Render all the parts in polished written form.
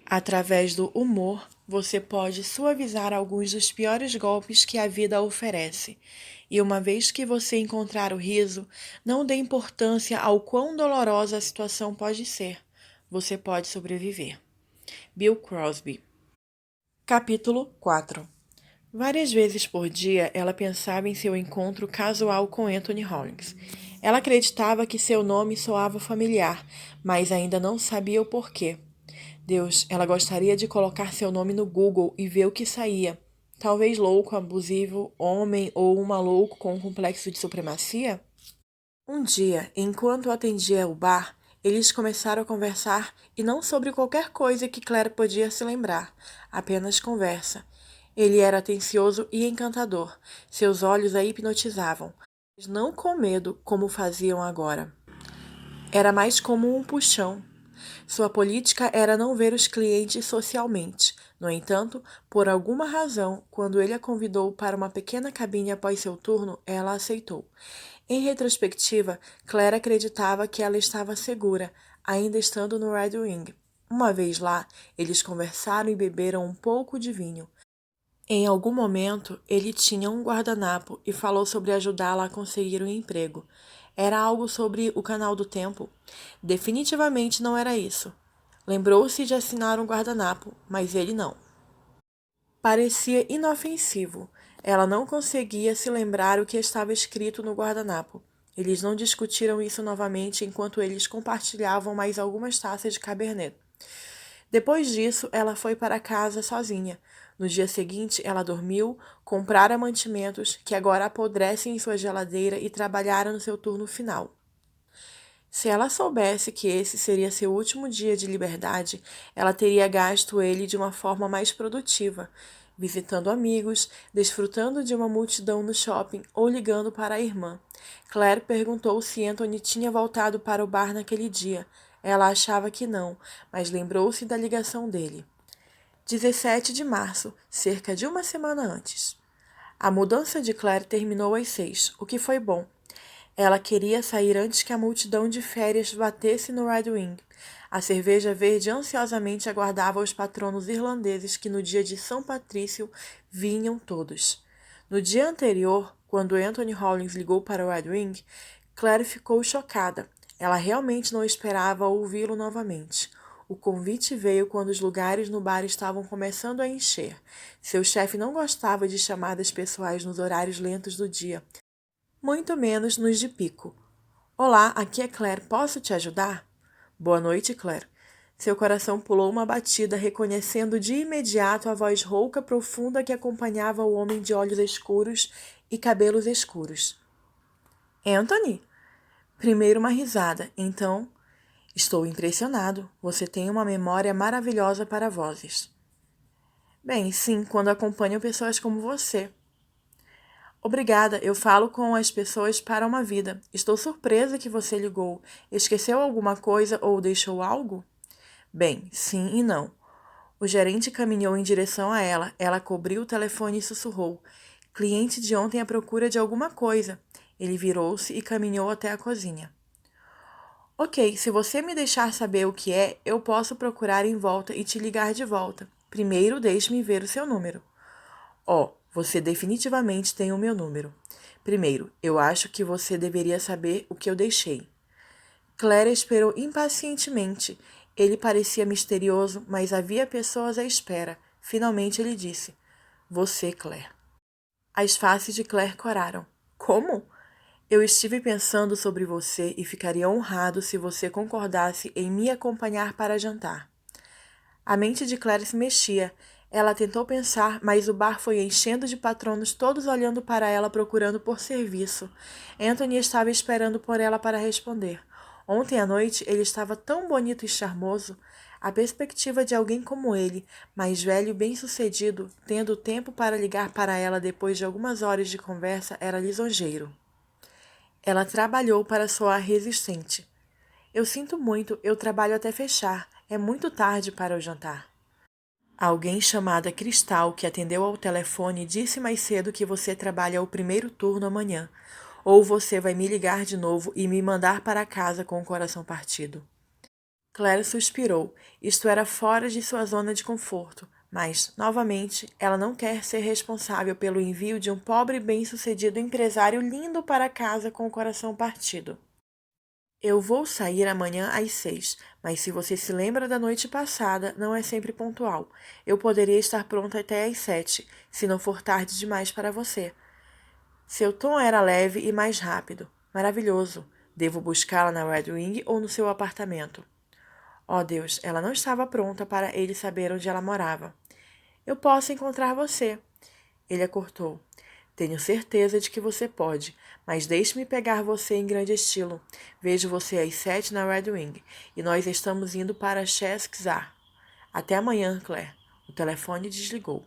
Através do humor, você pode suavizar alguns dos piores golpes que a vida oferece. E uma vez que você encontrar o riso, não dê importância ao quão dolorosa a situação pode ser. Você pode sobreviver. Bill Crosby. Capítulo 4. Várias vezes por dia, ela pensava em seu encontro casual com Anthony Hollins. Ela acreditava que seu nome soava familiar, mas ainda não sabia o porquê. Deus, ela gostaria de colocar seu nome no Google e ver o que saía. Talvez louco, abusivo, homem ou um maluco com um complexo de supremacia? Um dia, enquanto atendia o bar, eles começaram a conversar e não sobre qualquer coisa que Claire podia se lembrar, apenas conversa. Ele era atencioso e encantador, seus olhos a hipnotizavam, mas não com medo como faziam agora. Era mais como um puxão. Sua política era não ver os clientes socialmente. No entanto, por alguma razão, quando ele a convidou para uma pequena cabine após seu turno, ela aceitou. Em retrospectiva, Claire acreditava que ela estava segura, ainda estando no Red Wing. Uma vez lá, eles conversaram e beberam um pouco de vinho. Em algum momento, ele tinha um guardanapo e falou sobre ajudá-la a conseguir um emprego. Era algo sobre o canal do tempo. Definitivamente não era isso. Lembrou-se de assinar um guardanapo, mas ele não. Parecia inofensivo. Ela não conseguia se lembrar o que estava escrito no guardanapo. Eles não discutiram isso novamente enquanto eles compartilhavam mais algumas taças de cabernet. Depois disso, ela foi para casa sozinha. No dia seguinte, ela dormiu, comprara mantimentos que agora apodrecem em sua geladeira e trabalhara no seu turno final. Se ela soubesse que esse seria seu último dia de liberdade, ela teria gasto ele de uma forma mais produtiva, visitando amigos, desfrutando de uma multidão no shopping ou ligando para a irmã. Claire perguntou se Anthony tinha voltado para o bar naquele dia. Ela achava que não, mas lembrou-se da ligação dele. 17 de março, cerca de uma semana antes. A mudança de Claire terminou às 6, o que foi bom. Ela queria sair antes que a multidão de férias batesse no Red Wing. A cerveja verde ansiosamente aguardava os patronos irlandeses que no dia de São Patrício vinham todos. No dia anterior, quando Anthony Hollins ligou para o Red Wing, Claire ficou chocada. Ela realmente não esperava ouvi-lo novamente. O convite veio quando os lugares no bar estavam começando a encher. Seu chefe não gostava de chamadas pessoais nos horários lentos do dia, muito menos nos de pico. Olá, aqui é Claire. Posso te ajudar? Boa noite, Claire. Seu coração pulou uma batida, reconhecendo de imediato a voz rouca profunda que acompanhava o homem de olhos escuros e cabelos escuros. Anthony? Primeiro uma risada, então... Estou impressionado. Você tem uma memória maravilhosa para vozes. Bem, sim, quando acompanho pessoas como você. Obrigada, eu falo com as pessoas para uma vida. Estou surpresa que você ligou. Esqueceu alguma coisa ou deixou algo? Bem, sim e não. O gerente caminhou em direção a ela. Ela cobriu o telefone e sussurrou. Cliente de ontem à procura de alguma coisa. Ele virou-se e caminhou até a cozinha. Ok, se você me deixar saber o que é, eu posso procurar em volta e te ligar de volta. Primeiro, deixe-me ver o seu número. Você definitivamente tem o meu número. Primeiro, eu acho que você deveria saber o que eu deixei. Claire esperou impacientemente. Ele parecia misterioso, mas havia pessoas à espera. Finalmente ele disse: Você, Claire. As faces de Claire coraram. Como? Eu estive pensando sobre você e ficaria honrado se você concordasse em me acompanhar para jantar. A mente de Claire se mexia. Ela tentou pensar, mas o bar foi enchendo de patronos, todos olhando para ela procurando por serviço. Anthony estava esperando por ela para responder. Ontem à noite ele estava tão bonito e charmoso. A perspectiva de alguém como ele, mais velho e bem-sucedido, tendo tempo para ligar para ela depois de algumas horas de conversa, era lisonjeiro. Ela trabalhou para soar resistente. Eu sinto muito, eu trabalho até fechar. É muito tarde para o jantar. Alguém chamada Cristal, que atendeu ao telefone, disse mais cedo que você trabalha o primeiro turno amanhã. Ou você vai me ligar de novo e me mandar para casa com o coração partido. Claire suspirou. Isto era fora de sua zona de conforto, mas, novamente, ela não quer ser responsável pelo envio de um pobre e bem-sucedido empresário lindo para casa com o coração partido. Eu vou sair amanhã às 6, mas se você se lembra da noite passada, não é sempre pontual. Eu poderia estar pronta até às 7, se não for tarde demais para você. Seu tom era leve e mais rápido. Maravilhoso. Devo buscá-la na Red Wing ou no seu apartamento? Oh, Deus, ela não estava pronta para ele saber onde ela morava. Eu posso encontrar você. Ele a cortou. Tenho certeza de que você pode, mas deixe-me pegar você em grande estilo. Vejo você às 7 na Red Wing, e nós estamos indo para Cheskzar. Até amanhã, Claire. O telefone desligou.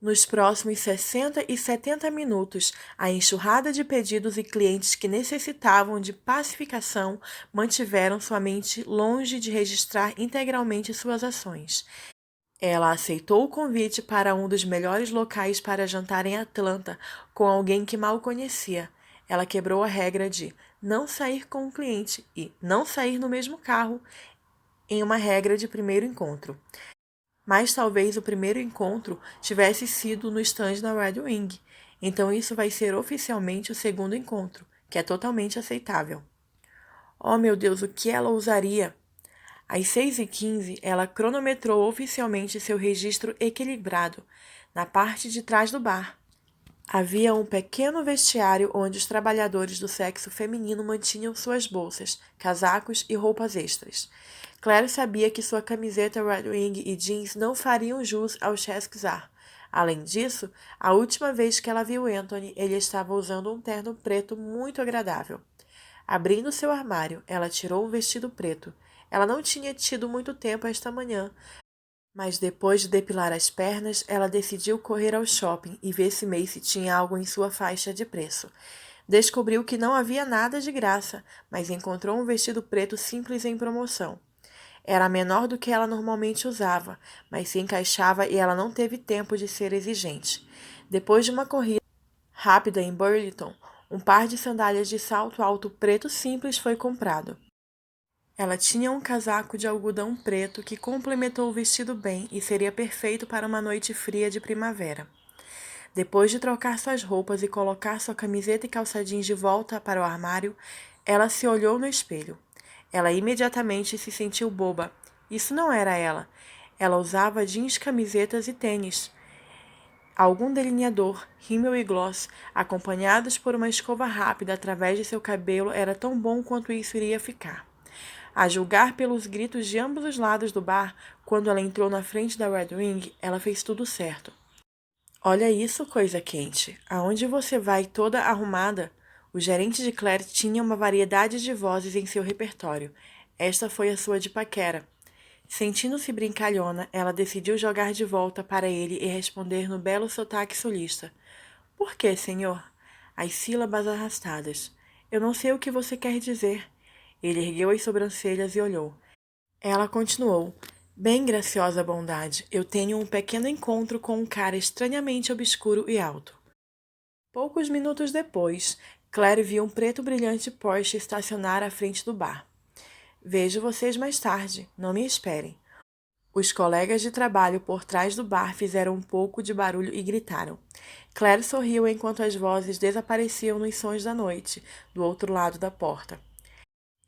Nos próximos 60 e 70 minutos, a enxurrada de pedidos e clientes que necessitavam de pacificação mantiveram sua mente longe de registrar integralmente suas ações. Ela aceitou o convite para um dos melhores locais para jantar em Atlanta com alguém que mal conhecia. Ela quebrou a regra de não sair com o cliente e não sair no mesmo carro em uma regra de primeiro encontro. Mas talvez o primeiro encontro tivesse sido no stand na Red Wing. Então isso vai ser oficialmente o segundo encontro, que é totalmente aceitável. Oh, meu Deus, o que ela usaria? Às 6h15, ela cronometrou oficialmente seu registro equilibrado, na parte de trás do bar. Havia um pequeno vestiário onde os trabalhadores do sexo feminino mantinham suas bolsas, casacos e roupas extras. Claire sabia que sua camiseta Red Wing e jeans não fariam jus ao Cheskzar. Além disso, a última vez que ela viu Anthony, ele estava usando um terno preto muito agradável. Abrindo seu armário, ela tirou um vestido preto. Ela não tinha tido muito tempo esta manhã, mas depois de depilar as pernas, ela decidiu correr ao shopping e ver se Macy tinha algo em sua faixa de preço. Descobriu que não havia nada de graça, mas encontrou um vestido preto simples em promoção. Era menor do que ela normalmente usava, mas se encaixava e ela não teve tempo de ser exigente. Depois de uma corrida rápida em Burlington, um par de sandálias de salto alto preto simples foi comprado. Ela tinha um casaco de algodão preto que complementou o vestido bem e seria perfeito para uma noite fria de primavera. Depois de trocar suas roupas e colocar sua camiseta e calça jeans de volta para o armário, ela se olhou no espelho. Ela imediatamente se sentiu boba. Isso não era ela. Ela usava jeans, camisetas e tênis. Algum delineador, rímel e gloss, acompanhados por uma escova rápida através de seu cabelo, era tão bom quanto isso iria ficar. A julgar pelos gritos de ambos os lados do bar, quando ela entrou na frente da Red Wing, ela fez tudo certo. Olha isso, coisa quente. Aonde você vai toda arrumada? O gerente de Claire tinha uma variedade de vozes em seu repertório. Esta foi a sua de paquera. Sentindo-se brincalhona, ela decidiu jogar de volta para ele e responder no belo sotaque sulista. Por que, senhor? As sílabas arrastadas. Eu não sei o que você quer dizer. Ele ergueu as sobrancelhas e olhou. Ela continuou. Bem graciosa bondade, eu tenho um pequeno encontro com um cara estranhamente obscuro e alto. Poucos minutos depois, Claire viu um preto brilhante Porsche estacionar à frente do bar. Vejo vocês mais tarde, não me esperem. Os colegas de trabalho por trás do bar fizeram um pouco de barulho e gritaram. Claire sorriu enquanto as vozes desapareciam nos sons da noite, do outro lado da porta.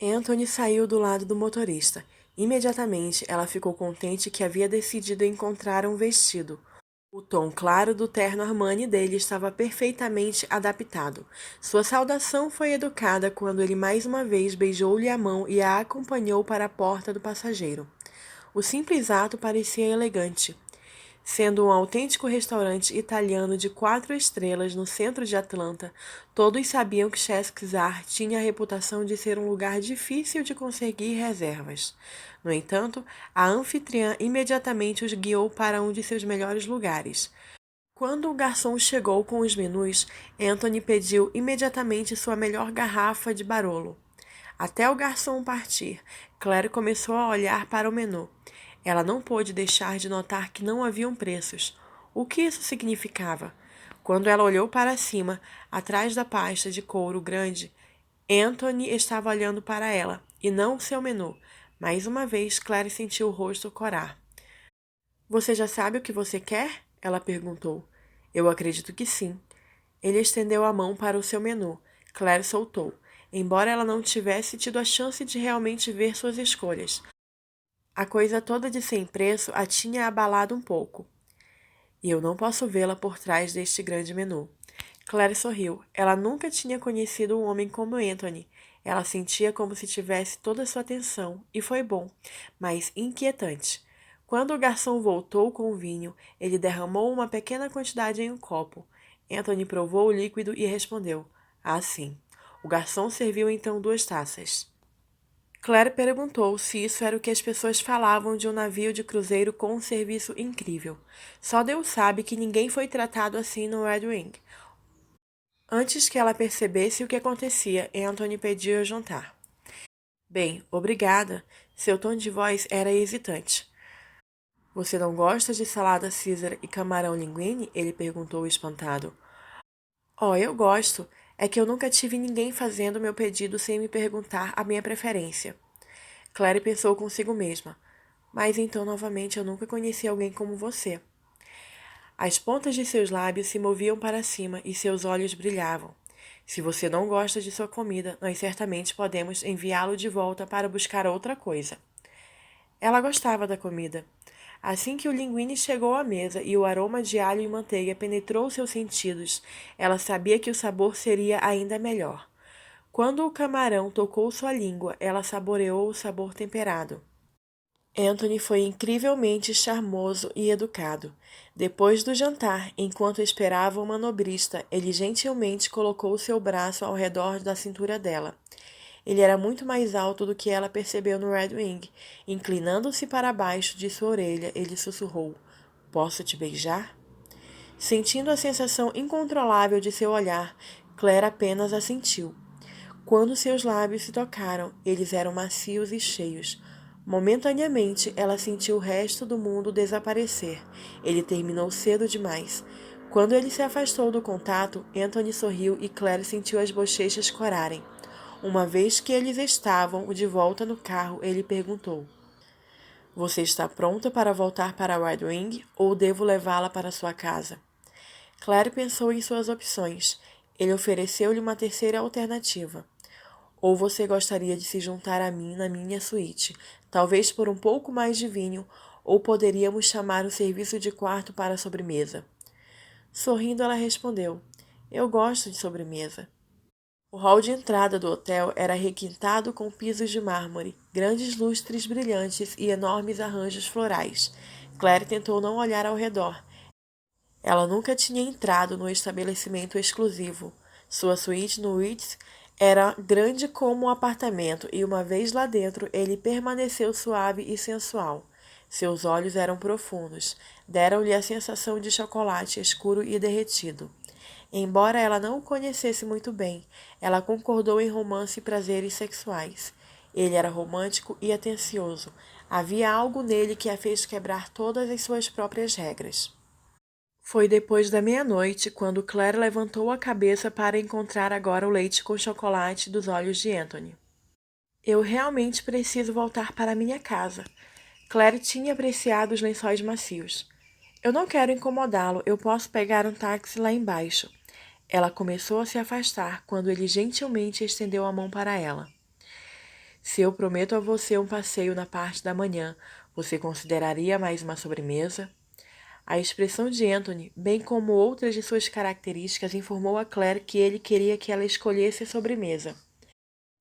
Anthony saiu do lado do motorista. Imediatamente, ela ficou contente que havia decidido encontrar um vestido. O tom claro do terno Armani dele estava perfeitamente adaptado. Sua saudação foi educada quando ele mais uma vez beijou-lhe a mão e a acompanhou para a porta do passageiro. O simples ato parecia elegante. Sendo um autêntico restaurante italiano de 4 estrelas no centro de Atlanta, todos sabiam que Cheskzar tinha a reputação de ser um lugar difícil de conseguir reservas. No entanto, a anfitriã imediatamente os guiou para um de seus melhores lugares. Quando o garçom chegou com os menus, Anthony pediu imediatamente sua melhor garrafa de Barolo. Até o garçom partir, Claire começou a olhar para o menu. Ela não pôde deixar de notar que não haviam preços. O que isso significava? Quando ela olhou para cima, atrás da pasta de couro grande, Anthony estava olhando para ela, e não seu menu. Mais uma vez, Claire sentiu o rosto corar. Você já sabe o que você quer? Ela perguntou. Eu acredito que sim. Ele estendeu a mão para o seu menu. Claire soltou, embora ela não tivesse tido a chance de realmente ver suas escolhas. A coisa toda de sem preço a tinha abalado um pouco. E eu não posso vê-la por trás deste grande menu. Claire sorriu. Ela nunca tinha conhecido um homem como Anthony. Ela sentia como se tivesse toda sua atenção, e foi bom, mas inquietante. Quando o garçom voltou com o vinho, ele derramou uma pequena quantidade em um copo. Anthony provou o líquido e respondeu: Ah, sim. O garçom serviu então 2 taças. Claire perguntou se isso era o que as pessoas falavam de um navio de cruzeiro com um serviço incrível. Só Deus sabe que ninguém foi tratado assim no Red Wing. Antes que ela percebesse o que acontecia, Anthony pediu o jantar. Bem, obrigada. Seu tom de voz era hesitante. Você não gosta de salada Caesar e camarão linguine? Ele perguntou espantado. Oh, eu gosto. É que eu nunca tive ninguém fazendo meu pedido sem me perguntar a minha preferência. Claire pensou consigo mesma. Mas então, novamente, eu nunca conheci alguém como você. As pontas de seus lábios se moviam para cima e seus olhos brilhavam. Se você não gosta de sua comida, nós certamente podemos enviá-lo de volta para buscar outra coisa. Ela gostava da comida. Assim que o linguine chegou à mesa e o aroma de alho e manteiga penetrou seus sentidos, ela sabia que o sabor seria ainda melhor. Quando o camarão tocou sua língua, ela saboreou o sabor temperado. Anthony foi incrivelmente charmoso e educado. Depois do jantar, enquanto esperava uma manobrista, ele gentilmente colocou seu braço ao redor da cintura dela. Ele era muito mais alto do que ela percebeu no Red Wing. Inclinando-se para baixo de sua orelha, ele sussurrou: Posso te beijar? Sentindo a sensação incontrolável de seu olhar, Claire apenas assentiu. Quando seus lábios se tocaram, eles eram macios e cheios. Momentaneamente, ela sentiu o resto do mundo desaparecer. Ele terminou cedo demais. Quando ele se afastou do contato, Anthony sorriu e Claire sentiu as bochechas corarem. Uma vez que eles estavam de volta no carro, ele perguntou: Você está pronta para voltar para Red Wing ou devo levá-la para sua casa? Claire pensou em suas opções. Ele ofereceu-lhe uma terceira alternativa. Ou você gostaria de se juntar a mim na minha suíte, talvez por um pouco mais de vinho, ou poderíamos chamar o serviço de quarto para a sobremesa. Sorrindo, ela respondeu: Eu gosto de sobremesa. O hall de entrada do hotel era requintado com pisos de mármore, grandes lustres brilhantes e enormes arranjos florais. Claire tentou não olhar ao redor. Ela nunca tinha entrado no estabelecimento exclusivo. Sua suíte no Ritz era grande como um apartamento e, uma vez lá dentro, ele permaneceu suave e sensual. Seus olhos eram profundos, deram-lhe a sensação de chocolate escuro e derretido. Embora ela não o conhecesse muito bem, ela concordou em romance e prazeres sexuais. Ele era romântico e atencioso. Havia algo nele que a fez quebrar todas as suas próprias regras. Foi depois da meia-noite, quando Claire levantou a cabeça para encontrar agora o leite com chocolate dos olhos de Anthony. Eu realmente preciso voltar para minha casa. Claire tinha apreciado os lençóis macios. Eu não quero incomodá-lo, eu posso pegar um táxi lá embaixo. Ela começou a se afastar quando ele gentilmente estendeu a mão para ela. Se eu prometo a você um passeio na parte da manhã, você consideraria mais uma sobremesa? A expressão de Anthony, bem como outras de suas características, informou a Claire que ele queria que ela escolhesse a sobremesa.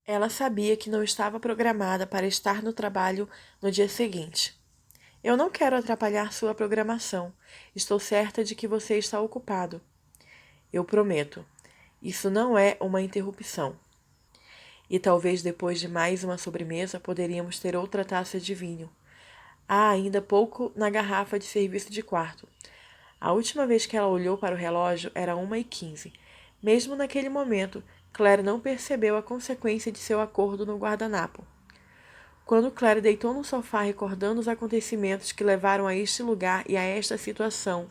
Ela sabia que não estava programada para estar no trabalho no dia seguinte. Eu não quero atrapalhar sua programação. Estou certa de que você está ocupado. Eu prometo. Isso não é uma interrupção. E talvez depois de mais uma sobremesa poderíamos ter outra taça de vinho. Há ainda pouco na garrafa de serviço de quarto. A última vez que ela olhou para o relógio era 1h15. Mesmo naquele momento, Claire não percebeu a consequência de seu acordo no guardanapo. Quando Claire deitou no sofá recordando os acontecimentos que levaram a este lugar e a esta situação,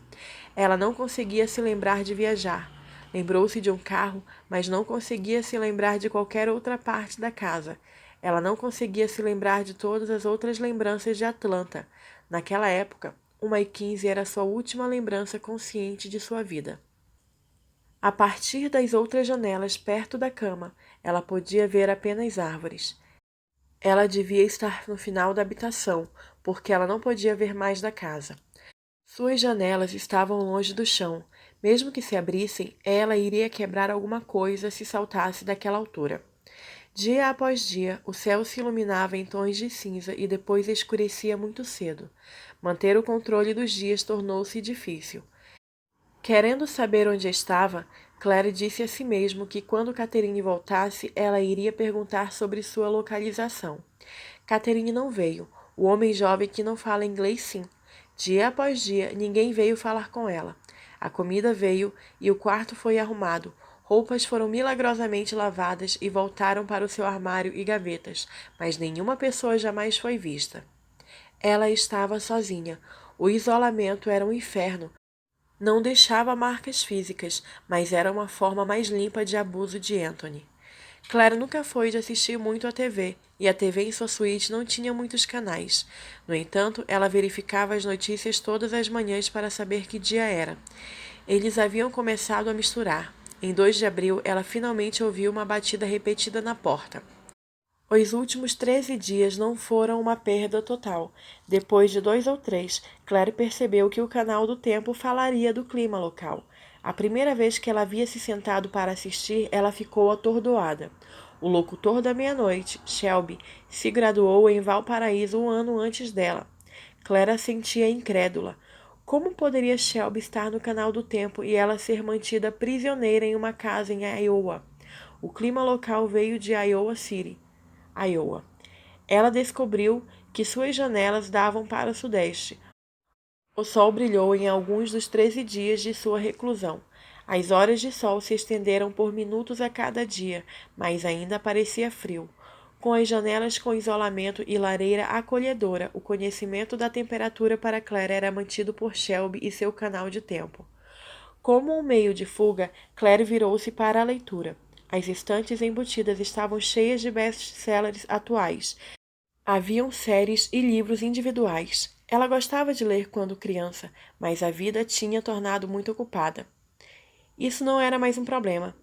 ela não conseguia se lembrar de viajar. Lembrou-se de um carro, mas não conseguia se lembrar de qualquer outra parte da casa. Ela não conseguia se lembrar de todas as outras lembranças de Atlanta. Naquela época, uma e 15 era sua última lembrança consciente de sua vida. A partir das outras janelas perto da cama, ela podia ver apenas árvores. Ela devia estar no final da habitação, porque ela não podia ver mais da casa. Suas janelas estavam longe do chão. Mesmo que se abrissem, ela iria quebrar alguma coisa se saltasse daquela altura. Dia após dia, o céu se iluminava em tons de cinza e depois escurecia muito cedo. Manter o controle dos dias tornou-se difícil. Querendo saber onde estava, Claire disse a si mesmo que quando Catherine voltasse, ela iria perguntar sobre sua localização. Catherine não veio. O homem jovem que não fala inglês, sim. Dia após dia, ninguém veio falar com ela. A comida veio e o quarto foi arrumado. Roupas foram milagrosamente lavadas e voltaram para o seu armário e gavetas, mas nenhuma pessoa jamais foi vista. Ela estava sozinha. O isolamento era um inferno. Não deixava marcas físicas, mas era uma forma mais limpa de abuso de Anthony. Claire nunca foi de assistir muito à TV, e a TV em sua suíte não tinha muitos canais. No entanto, ela verificava as notícias todas as manhãs para saber que dia era. Eles haviam começado a misturar. Em 2 de abril, ela finalmente ouviu uma batida repetida na porta. Os últimos 13 dias não foram uma perda total. Depois de 2 ou 3, Claire percebeu que o canal do tempo falaria do clima local. A primeira vez que ela havia se sentado para assistir, ela ficou atordoada. O locutor da meia-noite, Shelby, se graduou em Valparaíso um ano antes dela. Claire a sentia incrédula. Como poderia Shelby estar no canal do tempo e ela ser mantida prisioneira em uma casa em Iowa? O clima local veio de Iowa City, Iowa. Ela descobriu que suas janelas davam para o sudeste. O sol brilhou em alguns dos 13 dias de sua reclusão. As horas de sol se estenderam por minutos a cada dia, mas ainda parecia frio. Com as janelas com isolamento e lareira acolhedora, o conhecimento da temperatura para Claire era mantido por Shelby e seu canal de tempo. Como um meio de fuga, Claire virou-se para a leitura. As estantes embutidas estavam cheias de best-sellers atuais. Haviam séries e livros individuais. Ela gostava de ler quando criança, mas a vida tinha tornado muito ocupada. Isso não era mais um problema.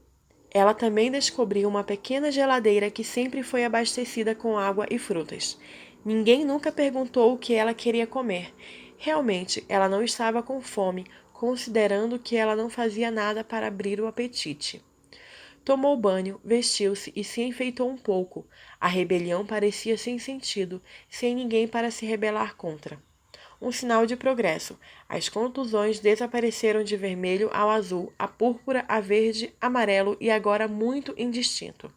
Ela também descobriu uma pequena geladeira que sempre foi abastecida com água e frutas. Ninguém nunca perguntou o que ela queria comer. Realmente, ela não estava com fome, considerando que ela não fazia nada para abrir o apetite. Tomou banho, vestiu-se e se enfeitou um pouco. A rebelião parecia sem sentido, sem ninguém para se rebelar contra. Um sinal de progresso. As contusões desapareceram de vermelho ao azul, a púrpura a verde, amarelo e agora muito indistinto.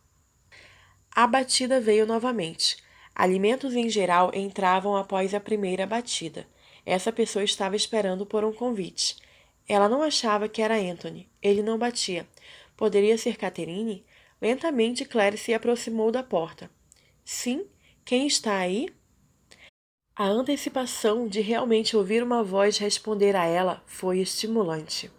A batida veio novamente. Alimentos em geral entravam após a primeira batida. Essa pessoa estava esperando por um convite. Ela não achava que era Anthony. Ele não batia. Poderia ser Catherine? Lentamente, Claire se aproximou da porta. Sim? Quem está aí? A antecipação de realmente ouvir uma voz responder a ela foi estimulante.